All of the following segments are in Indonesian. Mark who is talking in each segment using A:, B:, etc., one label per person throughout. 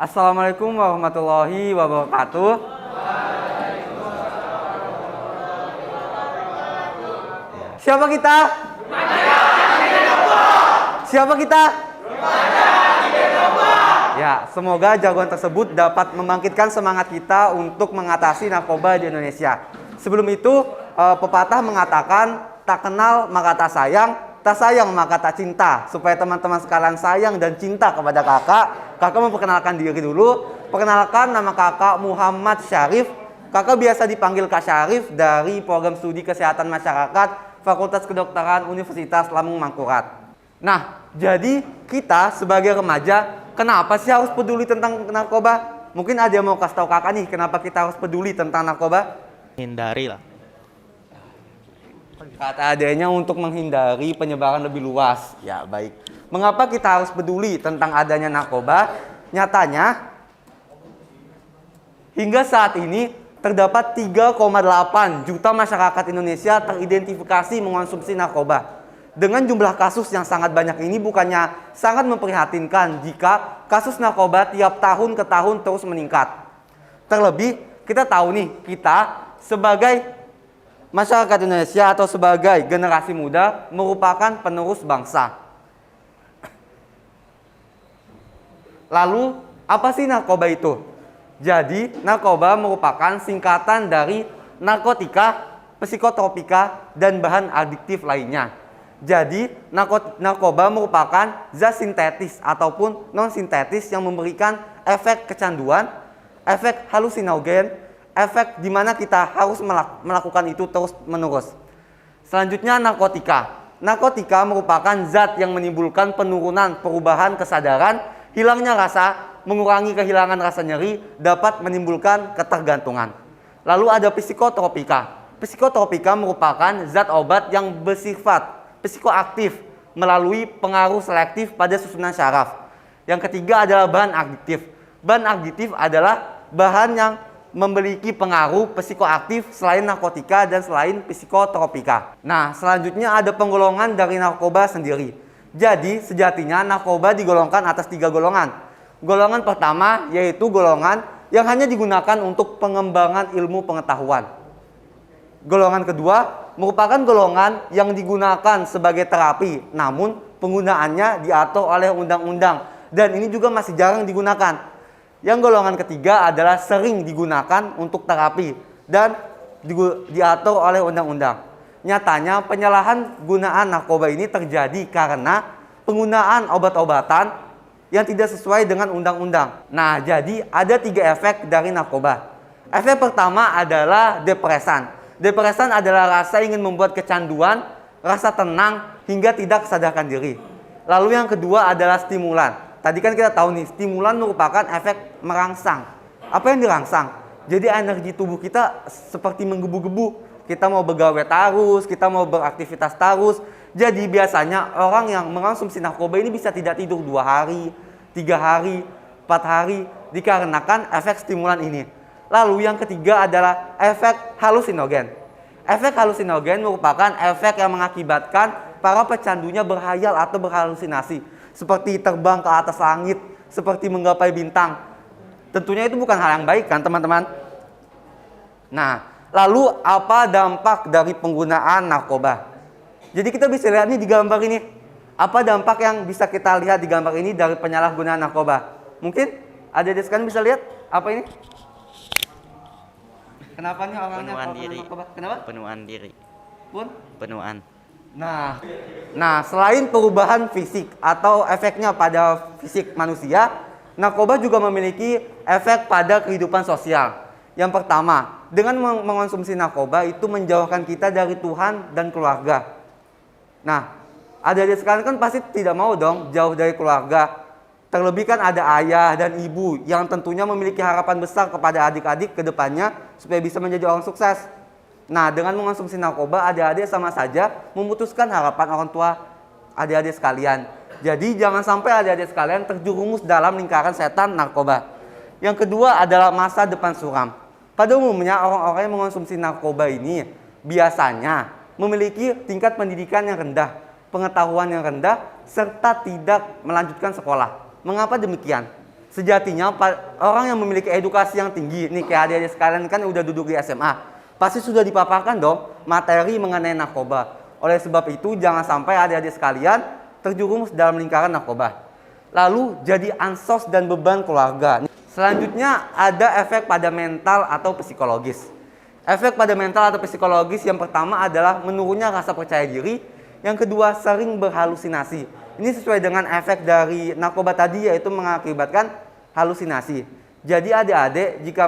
A: Assalamualaikum warahmatullahi wabarakatuh. Siapa kita? Siapa kita? Ya, semoga jagoan tersebut dapat membangkitkan semangat kita untuk mengatasi narkoba di Indonesia. Sebelum itu, pepatah mengatakan tak kenal maka tak sayang maka tak cinta. Supaya teman-teman sekalian sayang dan cinta kepada kakak memperkenalkan diri dulu. Perkenalkan, nama kakak Muhammad Syarif. Kakak biasa dipanggil Kak Syarif dari Program Studi Kesehatan Masyarakat Fakultas Kedokteran Universitas Lampung Mangkurat. Nah, jadi kita sebagai remaja, kenapa sih harus peduli tentang narkoba? Mungkin ada yang mau kasih tahu kakak nih, kenapa kita harus peduli tentang narkoba?
B: Hindari lah.
A: Kata adanya untuk menghindari penyebaran lebih luas. Ya, baik. Mengapa kita harus peduli tentang adanya narkoba? Nyatanya, hingga saat ini terdapat 3,8 juta masyarakat Indonesia teridentifikasi mengonsumsi narkoba. Dengan jumlah kasus yang sangat banyak ini bukannya sangat memprihatinkan jika kasus narkoba tiap tahun ke tahun terus meningkat. Terlebih, kita tahu nih, kita sebagai masyarakat Indonesia atau sebagai generasi muda merupakan penerus bangsa. Lalu, apa sih narkoba itu? Jadi, narkoba merupakan singkatan dari narkotika, psikotropika, dan bahan adiktif lainnya. Jadi, narkoba merupakan zat sintetis ataupun non-sintetis yang memberikan efek kecanduan, efek halusinogen, efek di mana kita harus melakukan itu terus-menerus. Selanjutnya, narkotika. Narkotika merupakan zat yang menimbulkan penurunan perubahan kesadaran, hilangnya rasa, mengurangi kehilangan rasa nyeri, dapat menimbulkan ketergantungan. Lalu ada psikotropika. Psikotropika merupakan zat obat yang bersifat psikoaktif melalui pengaruh selektif pada susunan syaraf. Yang ketiga adalah bahan adiktif. Bahan adiktif adalah bahan yang memiliki pengaruh psikoaktif selain narkotika dan selain psikotropika. Nah, selanjutnya ada penggolongan dari narkoba sendiri. Jadi, sejatinya narkoba digolongkan atas 3 golongan. Golongan pertama yaitu golongan yang hanya digunakan untuk pengembangan ilmu pengetahuan. Golongan kedua merupakan golongan yang digunakan sebagai terapi, namun penggunaannya diatur oleh undang-undang dan ini juga masih jarang digunakan. Yang golongan ketiga adalah sering digunakan untuk terapi dan diatur oleh undang-undang. Nyatanya penyalahan gunaan narkoba ini terjadi karena penggunaan obat-obatan yang tidak sesuai dengan undang-undang. Nah, jadi ada 3 efek dari narkoba. Efek pertama adalah depresan. Depresan adalah rasa ingin membuat kecanduan, rasa tenang hingga tidak sadarkan diri. Lalu yang kedua adalah stimulan. Tadi kan kita tahu nih, stimulan merupakan efek merangsang. Apa yang dirangsang? Jadi energi tubuh kita seperti menggebu-gebu. Kita mau bergawe terus, kita mau beraktivitas terus. Jadi biasanya orang yang mengonsumsi narkoba ini bisa tidak tidur 2 hari, 3 hari, 4 hari, dikarenakan efek stimulan ini. Lalu yang ketiga adalah efek halusinogen. Efek halusinogen merupakan efek yang mengakibatkan para pecandunya berhayal atau berhalusinasi. Seperti terbang ke atas langit, seperti menggapai bintang. Tentunya itu bukan hal yang baik kan teman-teman? Nah, lalu apa dampak dari penggunaan narkoba? Jadi kita bisa lihat nih di gambar ini. Apa dampak yang bisa kita lihat di gambar ini dari penyalahgunaan narkoba? Mungkin adik-adik sekalian bisa lihat apa ini? Kenapa nih orangnya
B: Penuaan
A: kalau
B: diri.
A: narkoba? Kenapa?
B: Penuaan diri.
A: Pun?
B: Penuaan.
A: Nah, selain perubahan fisik atau efeknya pada fisik manusia, narkoba juga memiliki efek pada kehidupan sosial. Yang pertama, dengan mengonsumsi narkoba itu menjauhkan kita dari Tuhan dan keluarga. Nah, adik-adik sekalian kan pasti tidak mau dong jauh dari keluarga. Terlebih kan ada ayah dan ibu yang tentunya memiliki harapan besar kepada adik-adik ke depannya supaya bisa menjadi orang sukses. Nah, dengan mengonsumsi narkoba, adik-adik sama saja memutuskan harapan orang tua adik-adik sekalian. Jadi, jangan sampai adik-adik sekalian terjerumus dalam lingkaran setan narkoba. Yang kedua adalah masa depan suram. Pada umumnya, orang-orang yang mengonsumsi narkoba ini biasanya memiliki tingkat pendidikan yang rendah, pengetahuan yang rendah, serta tidak melanjutkan sekolah. Mengapa demikian? Sejatinya orang yang memiliki edukasi yang tinggi, nih kayak adik-adik sekalian kan udah duduk di SMA, pasti sudah dipaparkan dong materi mengenai narkoba. Oleh sebab itu jangan sampai adik-adik sekalian terjerumus dalam lingkaran narkoba. Lalu jadi ansos dan beban keluarga. Selanjutnya ada efek pada mental atau psikologis. Efek pada mental atau psikologis yang pertama adalah menurunnya rasa percaya diri. Yang kedua, sering berhalusinasi. Ini sesuai dengan efek dari narkoba tadi, yaitu mengakibatkan halusinasi. Jadi adik-adik jika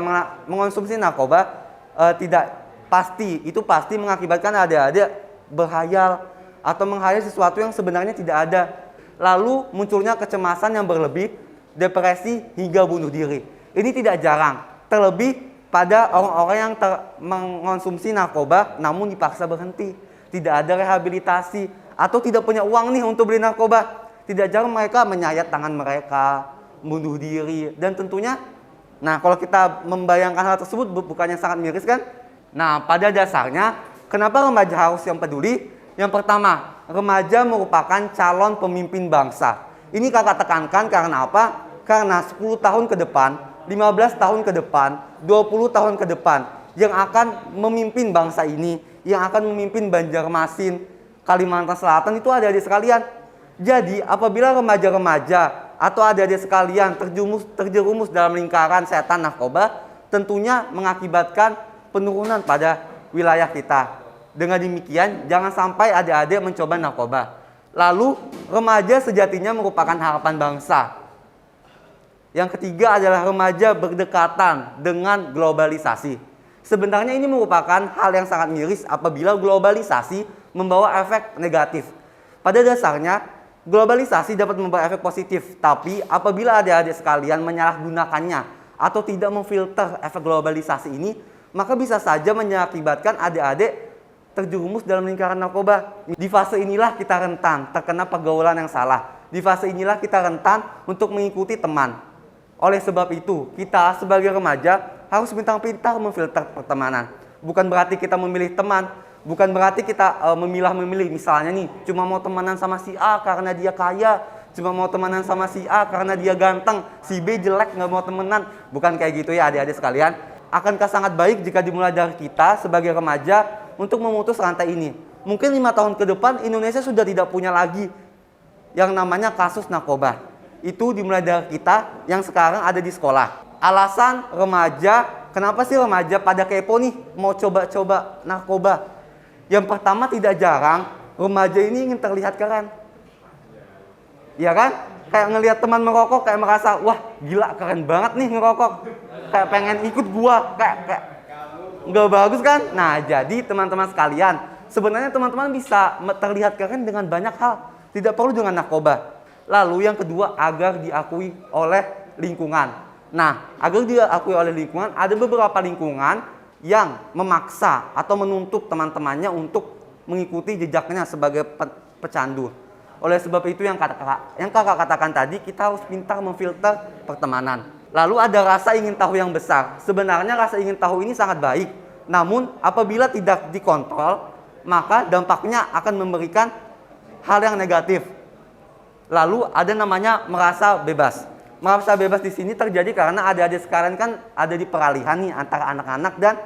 A: mengonsumsi narkoba tidak pasti, itu pasti mengakibatkan adik-adik berhayal atau menghayal sesuatu yang sebenarnya tidak ada. Lalu munculnya kecemasan yang berlebih, depresi hingga bunuh diri. Ini tidak jarang, terlebih pada orang-orang yang mengonsumsi narkoba namun dipaksa berhenti. Tidak ada rehabilitasi atau tidak punya uang nih untuk beli narkoba. Tidak jarang mereka menyayat tangan mereka, bunuh diri, dan tentunya, nah kalau kita membayangkan hal tersebut bukannya sangat miris kan? Nah pada dasarnya kenapa remaja harus yang peduli? Yang pertama, remaja merupakan calon pemimpin bangsa. Ini kakak tekankan karena apa? Karena 10 tahun ke depan, 15 tahun ke depan, 20 tahun ke depan yang akan memimpin bangsa ini, yang akan memimpin Banjarmasin, Kalimantan Selatan itu adik-adik sekalian. Jadi apabila remaja-remaja atau adik-adik sekalian terjerumus dalam lingkaran setan narkoba, tentunya mengakibatkan penurunan pada wilayah kita. Dengan demikian, jangan sampai adik-adik mencoba narkoba. Lalu, remaja sejatinya merupakan harapan bangsa. Yang ketiga adalah remaja berdekatan dengan globalisasi. Sebenarnya ini merupakan hal yang sangat miris apabila globalisasi membawa efek negatif. Pada dasarnya, globalisasi dapat membawa efek positif, tapi apabila adik-adik sekalian menyalahgunakannya atau tidak memfilter efek globalisasi ini, maka bisa saja mengakibatkan adik-adik terjerumus dalam lingkaran narkoba. Di fase inilah kita rentan terkena pergaulan yang salah. Di fase inilah kita rentan untuk mengikuti teman. Oleh sebab itu, kita sebagai remaja harus pintar-pintar memfilter pertemanan. Bukan berarti kita memilih teman, bukan berarti kita memilah-memilih. Misalnya nih, cuma mau temenan sama si A karena dia kaya, cuma mau temenan sama si A karena dia ganteng, si B jelek nggak mau temenan. Bukan kayak gitu ya adik-adik sekalian. Akankah sangat baik jika dimulai dari kita sebagai remaja untuk memutus rantai ini. Mungkin 5 tahun ke depan Indonesia sudah tidak punya lagi yang namanya kasus narkoba. Itu dimulai dari kita yang sekarang ada di sekolah. Alasan remaja, kenapa sih remaja pada kepo nih mau coba-coba narkoba? Yang pertama, tidak jarang remaja ini ingin terlihat keren. Ya kan? Kayak ngelihat teman merokok kayak merasa, wah gila keren banget nih ngerokok. Kayak pengen ikut gua, kayak nggak bagus kan? Nah, jadi teman-teman sekalian, sebenarnya teman-teman bisa terlihat keren dengan banyak hal. Tidak perlu dengan narkoba. Lalu yang kedua, agar diakui oleh lingkungan. Nah, agar diakui oleh lingkungan, ada beberapa lingkungan yang memaksa atau menuntut teman-temannya untuk mengikuti jejaknya sebagai pecandu. Oleh sebab itu yang kakak katakan tadi, kita harus pintar memfilter pertemanan. Lalu ada rasa ingin tahu yang besar. Sebenarnya rasa ingin tahu ini sangat baik. Namun apabila tidak dikontrol, maka dampaknya akan memberikan hal yang negatif. Lalu ada namanya merasa bebas. Merasa bebas di sini terjadi karena adik-adik sekarang kan ada di peralihan nih antara anak-anak dan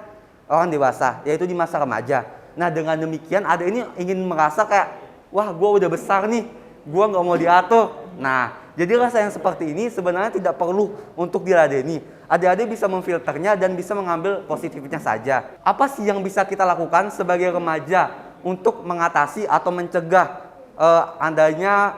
A: orang dewasa, yaitu di masa remaja. Nah dengan demikian ada ini ingin merasa kayak, wah gue udah besar nih, gue nggak mau diatur. Nah jadi rasa yang seperti ini sebenarnya tidak perlu untuk diladeni. Adik-adik bisa memfilternya dan bisa mengambil positifnya saja. Apa sih yang bisa kita lakukan sebagai remaja untuk mengatasi atau mencegah adanya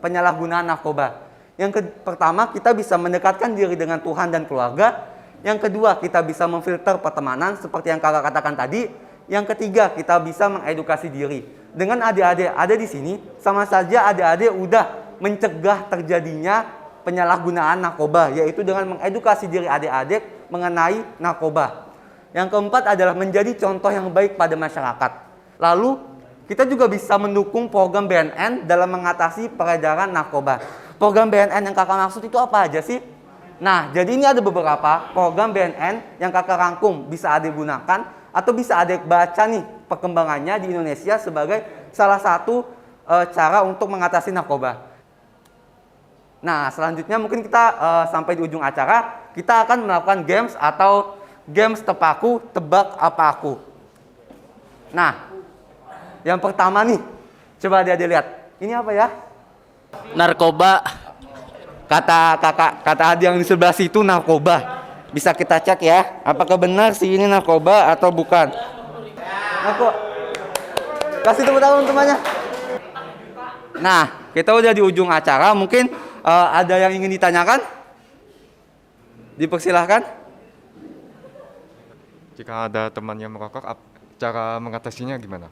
A: penyalahgunaan narkoba? Yang pertama, kita bisa mendekatkan diri dengan Tuhan dan keluarga. Yang kedua, kita bisa memfilter pertemanan seperti yang kakak katakan tadi. Yang ketiga, kita bisa mengedukasi diri. Dengan adik-adik ada di sini, sama saja adik-adik udah mencegah terjadinya penyalahgunaan narkoba, yaitu dengan mengedukasi diri adik-adik mengenai narkoba. Yang keempat adalah menjadi contoh yang baik pada masyarakat. Lalu, kita juga bisa mendukung program BNN dalam mengatasi peredaran narkoba. Program BNN yang kakak maksud itu apa aja sih? Nah, jadi ini ada beberapa program BNN yang kakak rangkum, bisa adik gunakan atau bisa adik baca nih perkembangannya di Indonesia sebagai salah satu cara untuk mengatasi narkoba. Nah, selanjutnya mungkin kita sampai di ujung acara, kita akan melakukan games atau games tepaku, tebak apa aku. Nah, yang pertama nih, coba dia lihat. Ini apa ya?
B: Narkoba.
A: Kata Adi yang di sebelah situ narkoba. Bisa kita cek ya, apakah benar sih ini narkoba atau bukan? Kasih tepuk tangan temannya. Nah, kita udah di ujung acara. Mungkin ada yang ingin ditanyakan? Dipersilahkan.
C: Jika ada teman yang merokok, cara mengatasinya gimana?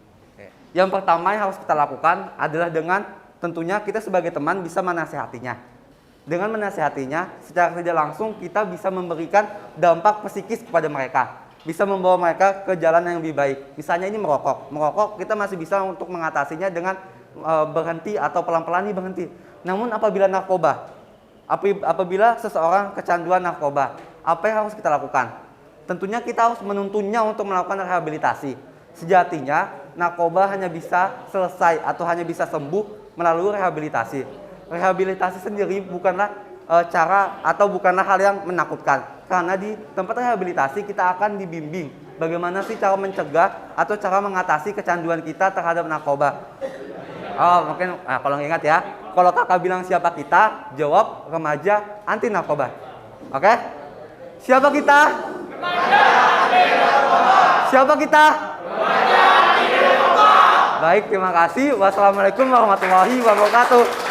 A: Yang pertama yang harus kita lakukan adalah dengan tentunya kita sebagai teman bisa menasihatinya. Dengan menasihatinya, secara tidak langsung kita bisa memberikan dampak psikis kepada mereka. Bisa membawa mereka ke jalan yang lebih baik. Misalnya ini merokok. Merokok kita masih bisa untuk mengatasinya dengan berhenti atau pelan-pelan berhenti. Namun apabila narkoba, apabila seseorang kecanduan narkoba, apa yang harus kita lakukan? Tentunya kita harus menuntunnya untuk melakukan rehabilitasi. Sejatinya narkoba hanya bisa selesai atau hanya bisa sembuh melalui rehabilitasi. Rehabilitasi sendiri bukanlah cara atau bukanlah hal yang menakutkan. Karena di tempat rehabilitasi kita akan dibimbing bagaimana sih cara mencegah atau cara mengatasi kecanduan kita terhadap narkoba. Oh, mungkin kalau ingat ya, kalau kakak bilang siapa kita, jawab remaja anti narkoba. Oke? Siapa kita? Remaja anti narkoba. Siapa kita? Remaja anti narkoba. Baik, terima kasih. Wassalamualaikum warahmatullahi wabarakatuh.